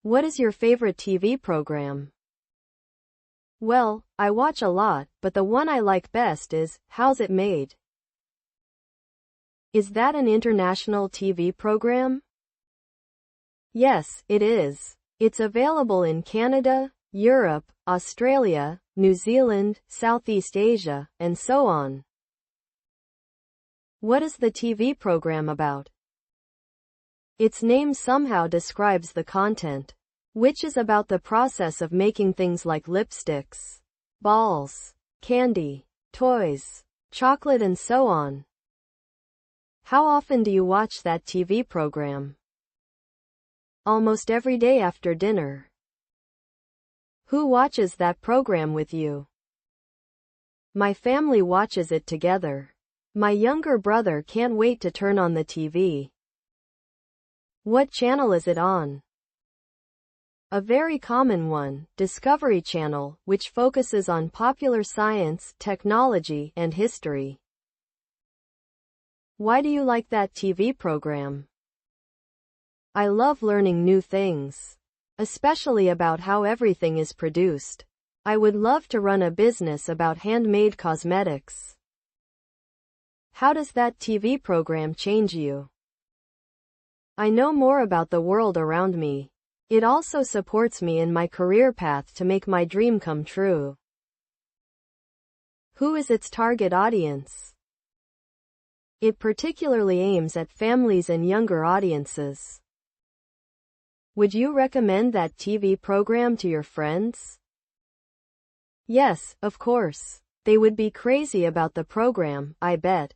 What is your favorite TV program? Well, I watch a lot, but the one I like best is How's It Made? Is that an international TV program? Yes, it is. It's available in Canada, Europe, Australia, New Zealand, Southeast Asia, and so on. What is the TV program about? Its name somehow describes the content, which is about the process of making things like lipsticks, balls, candy, toys, chocolate, and so on. How often do you watch that TV program? Almost every day after dinner. Who watches that program with you? My family watches it together. My younger brother can't wait to turn on the TV. What channel is it on? A very common one, Discovery Channel, which focuses on popular science, technology, and history. Why do you like that TV program? I love learning new things, especially about how everything is produced. I would love to run a business about handmade cosmetics. How does that TV program change you? I know more about the world around me. It also supports me in my career path to make my dream come true. Who is its target audience? It particularly aims at families and younger audiences. Would you recommend that TV program to your friends? Yes, of course. They would be crazy about the program, I bet.